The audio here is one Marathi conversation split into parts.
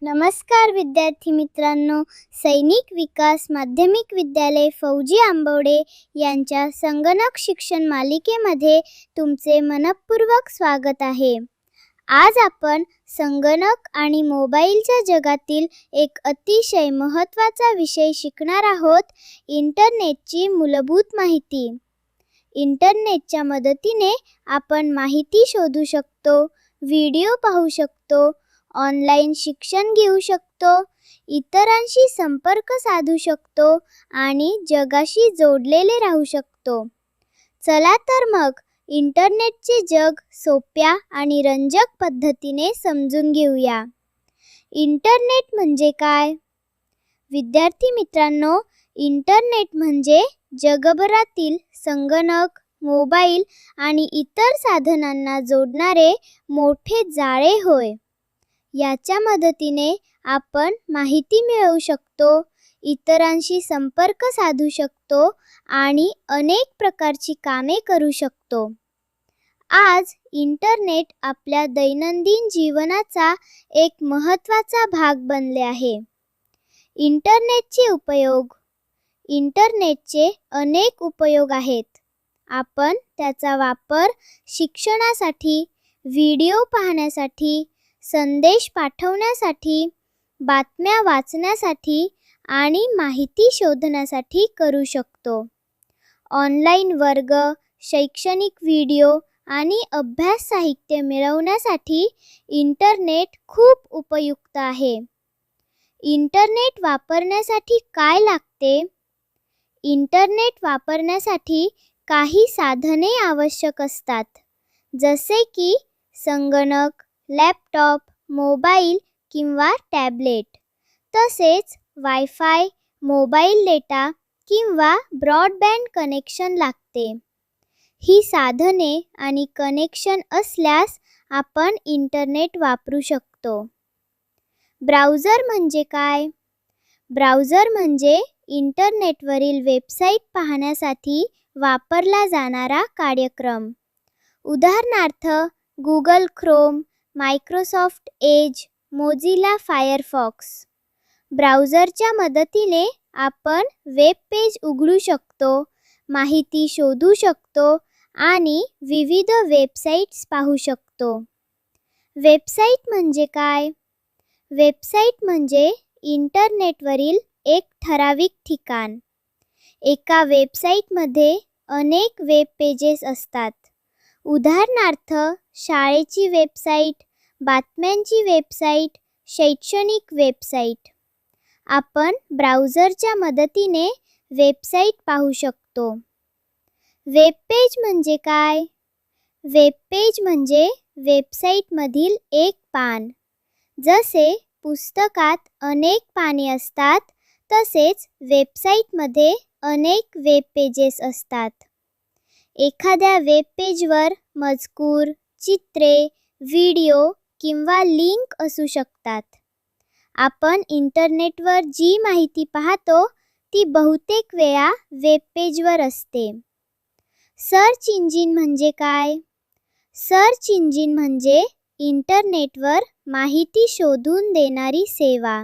नमस्कार विद्यार्थी मित्रांनो, सैनिक विकास माध्यमिक विद्यालय फौजी आंबवडे यांच्या संगणक शिक्षण मालिकेमध्ये तुमचे मनपूर्वक स्वागत आहे. आज आपण संगणक आणि मोबाईलच्या जगातील एक अतिशय महत्त्वाचा विषय शिकणार आहोत, इंटरनेटची मूलभूत माहिती. इंटरनेटच्या मदतीने आपण माहिती शोधू शकतो, व्हिडिओ पाहू शकतो, ऑनलाईन शिक्षण घेऊ शकतो, इतरांशी संपर्क साधू शकतो आणि जगाशी जोडलेले राहू शकतो. चला तर मग इंटरनेटचे जग सोप्या आणि रंजक पद्धतीने समजून घेऊया. इंटरनेट म्हणजे काय? विद्यार्थी मित्रांनो, इंटरनेट म्हणजे जगभरातील संगणक, मोबाईल आणि इतर साधनांना जोडणारे मोठे जाळे होय. याच्या मदतीने आपण माहिती मिळवू शकतो, इतरांशी संपर्क साधू शकतो आणि अनेक प्रकारची कामे करू शकतो. आज इंटरनेट आपल्या दैनंदिन जीवनाचा एक महत्त्वाचा भाग बनले आहे. इंटरनेटचे उपयोग. इंटरनेटचे अनेक उपयोग आहेत. आपण त्याचा वापर शिक्षणासाठी, व्हिडिओ पाहण्यासाठी, संदेश पाठवण्यासाठी, बातम्या वाचण्यासाठी आणि माहिती शोधण्यासाठी करू शकतो. ऑनलाईन वर्ग, शैक्षणिक व्हिडिओ आणि अभ्यास साहित्य मिळवण्यासाठी इंटरनेट खूप उपयुक्त आहे. इंटरनेट वापरण्यासाठी काय लागते? इंटरनेट वापरण्यासाठी काही साधने आवश्यक असतात, जसे की संगणक, लॅपटॉप, मोबाईल किंवा टॅबलेट. तसेच वायफाय, मोबाईल डेटा किंवा ब्रॉडबँड कनेक्शन लागते. ही साधने आणि कनेक्शन असल्यास आपण इंटरनेट वापरू शकतो. ब्राउझर म्हणजे काय? ब्राउझर म्हणजे इंटरनेटवरील वेबसाईट पाहण्यासाठी वापरला जाणारा कार्यक्रम. उदाहरणार्थ Google Chrome, Microsoft Edge, Mozilla Firefox. ब्राउझरच्या मदतीने आपण वेब पेज उघडू शकतो, माहिती शोधू शकतो आणि विविध वेबसाईट्स पाहू शकतो. वेबसाईट म्हणजे काय? वेबसाईट म्हणजे इंटरनेटवरील एक ठराविक ठिकाण. एका वेबसाईटमध्ये अनेक वेब पेजेस असतात. उदाहरणार्थ शाळेची वेबसाईट, बातम्यांची वेबसाईट, शैक्षणिक वेबसाईट. आपण ब्राउझरच्या मदतीने वेबसाईट पाहू शकतो. वेब पेज म्हणजे काय? वेब पेज म्हणजे वेबसाईटमधील एक पान. जसे पुस्तकात अनेक पाने असतात, तसेच वेबसाईटमध्ये अनेक वेब पेजेस असतात. एखाद्या वेब पेजवर मजकूर, चित्रे, व्हिडिओ किंवा लिंक असू शकतात. आपण इंटरनेटवर जी माहिती पाहतो ती बहुतेक वेळा वेब पेजवर असते. सर्च इंजिन म्हणजे काय? सर्च इंजिन म्हणजे इंटरनेटवर माहिती शोधून देणारी सेवा.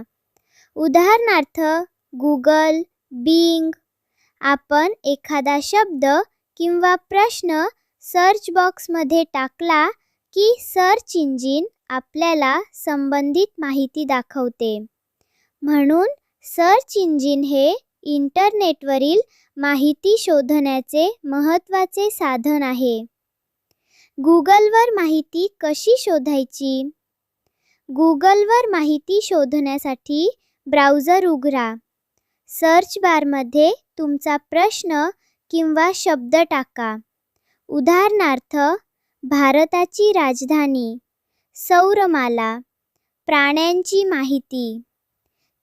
उदाहरणार्थ गुगल, बिंग. आपण एखादा शब्द किंवा प्रश्न सर्च बॉक्समध्ये टाकला की सर्च इंजिन आपल्याला संबंधित माहिती दाखवते. म्हणून सर्च इंजिन हे इंटरनेटवरील माहिती शोधण्याचे महत्त्वाचे साधन आहे. गुगलवर माहिती कशी शोधायची? गुगलवर माहिती शोधण्यासाठी ब्राउझर उघडा. सर्च बारमध्ये तुमचा प्रश्न किंवा शब्द टाका. उदाहरणार्थ भारताची राजधानी, सौरमाला, प्राण्यांची माहिती.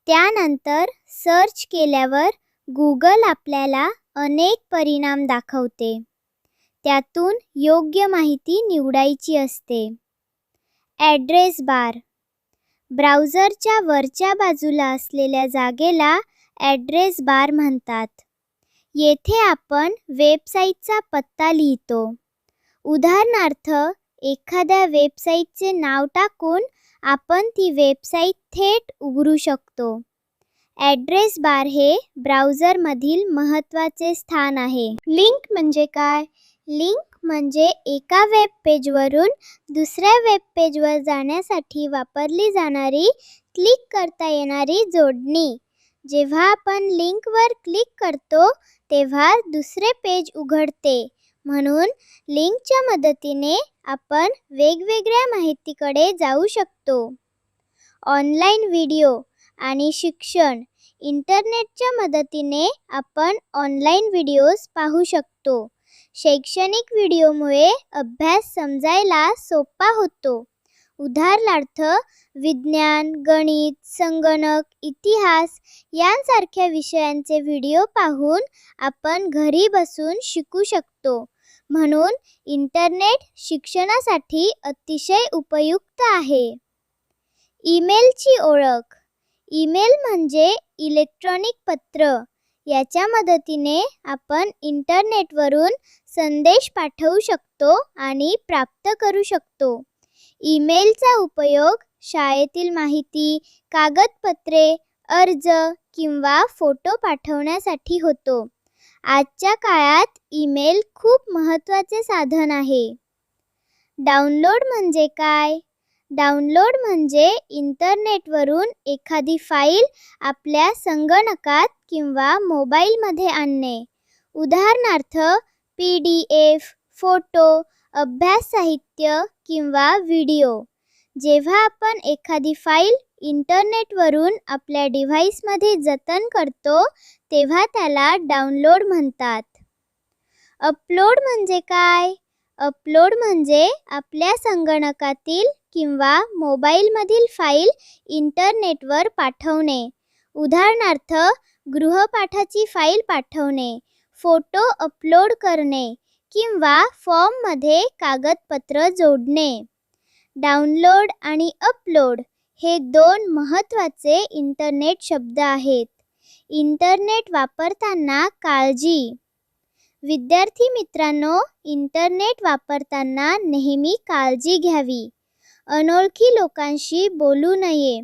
त्यानंतर सर्च केल्यावर गुगल आपल्याला अनेक परिणाम दाखवते. त्यातून योग्य माहिती निवडायची असते. ॲड्रेस बार. ब्राउझरच्या वरच्या बाजूला असलेल्या जागेला ॲड्रेस बार म्हणतात. येथे आपण वेबसाईटचा पत्ता लिहितो. उदाहरणार्थ एखाद्या वेबसाईटचे नाव टाकून आपण ती वेबसाईट थेट उघडू शकतो. ॲड्रेस बार हे ब्राउझरमधील महत्त्वाचे स्थान आहे. लिंक म्हणजे काय? लिंक म्हणजे एका वेब पेजवरून दुसऱ्या वेब पेजवर जाण्यासाठी वापरली जाणारी, क्लिक करता येणारी जोडणी. जेव्हा आपण लिंकवर क्लिक करतो तेव्हा दुसरे पेज उघडते. म्हणून लिंकच्या मदतीने आपण वेगवेगळ्या माहितीकडे जाऊ शकतो. ऑनलाईन व्हिडिओ आणि शिक्षण. इंटरनेटच्या मदतीने आपण ऑनलाईन व्हिडिओज पाहू शकतो. शैक्षणिक व्हिडिओमुळे अभ्यास समजायला सोपा होतो. उदाहरणार्थ विज्ञान, गणित, संगणक, इतिहास यांसारख्या विषयांचे व्हिडिओ पाहून आपण घरी बसून शिकू शकतो. म्हणून इंटरनेट शिक्षणासाठी अतिशय उपयुक्त आहे. ईमेलची ओळख. ईमेल म्हणजे इलेक्ट्रॉनिक पत्र. याच्या मदतीने आपण इंटरनेटवरून संदेश पाठवू शकतो आणि प्राप्त करू शकतो. ईमेलचा उपयोग शाळेतील माहिती, कागदपत्रे, अर्ज किंवा फोटो पाठवण्यासाठी होतो. आजच्या काळात ईमेल खूप महत्त्वाचे साधन आहे. डाउनलोड म्हणजे काय? डाउनलोड म्हणजे इंटरनेटवरून एखादी फाईल आपल्या संगणकात किंवा मोबाईलमध्ये आणणे. उदाहरणार्थ PDF, फोटो, अभ्यास साहित्य किंवा व्हिडिओ. जेव्हा आपण एखादी फाईल इंटरनेटवरून आपल्या डिव्हाइसमध्ये जतन करतो तेव्हा त्याला डाउनलोड म्हणतात. अपलोड म्हणजे काय? अपलोड म्हणजे आपल्या संगणकातील किंवा मोबाईलमधील फाईल इंटरनेटवर पाठवणे. उदाहरणार्थ गृहपाठाची फाईल पाठवणे, फोटो अपलोड करणे किंवा फॉर्ममध्ये कागदपत्र जोडणे. डाउनलोड आणि अपलोड हे दोन महत्त्वाचे इंटरनेट शब्द आहेत. इंटरनेट वापरताना काळजी. विद्यार्थी मित्रांनो, इंटरनेट वापरताना नेहमी काळजी घ्यावी. अनोळखी लोकांशी बोलू नये.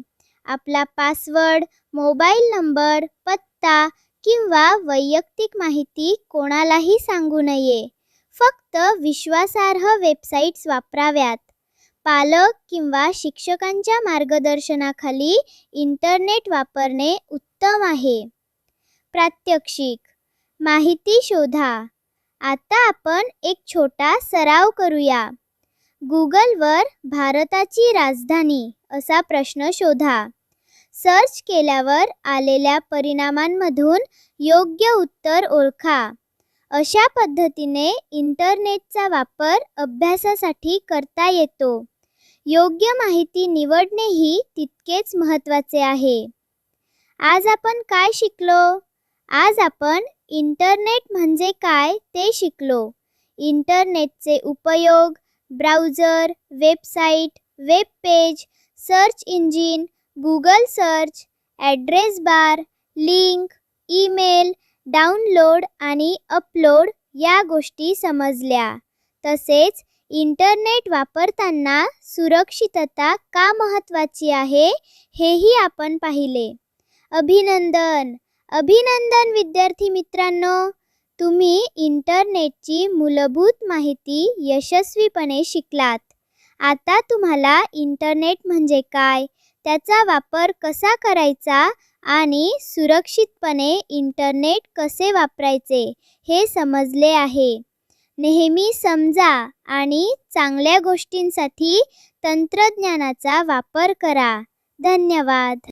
आपला पासवर्ड, मोबाईल नंबर, पत्ता किंवा वैयक्तिक माहिती कोणालाही सांगू नये. फक्त विश्वासार्ह वेबसाईट्स वापराव्यात. पालक किंवा शिक्षकांच्या मार्गदर्शनाखाली इंटरनेट वापरणे उत्तम आहे. प्रात्यक्षिक. माहिती शोधा. आता आपण एक छोटा सराव करूया. गुगलवर भारताची राजधानी असा प्रश्न शोधा. सर्च केल्यावर आलेल्या परिणामांमधून योग्य उत्तर ओळखा. अशा पद्धतीने इंटरनेटचा वापर अभ्यासासाठी करता येतो. योग्य माहिती निवडणेही तितकेच महत्त्वाचे आहे. आज आपण काय शिकलो? आज आपण इंटरनेट म्हणजे काय ते शिकलो. इंटरनेटचे उपयोग, browser, website, web page, search engine, Google search, address bar, link, email, download आणि अपलोड या गोष्टी समजल्या. तसेच इंटरनेट वापरताना सुरक्षितता का महत्त्वाची आहे हेही आपण पाहिले. अभिनंदन! अभिनंदन विद्यार्थी मित्रांनो, तुम्ही इंटरनेटची मूलभूत माहिती यशस्वीपणे शिकलात. आता तुम्हाला इंटरनेट म्हणजे काय, त्याचा वापर कसा करायचा आणि सुरक्षितपणे इंटरनेट कसे वापरायचे हे समजले आहे. नेहमी समजा आणि चांगल्या गोष्टींसाठी तंत्रज्ञानाचा वापर करा. धन्यवाद.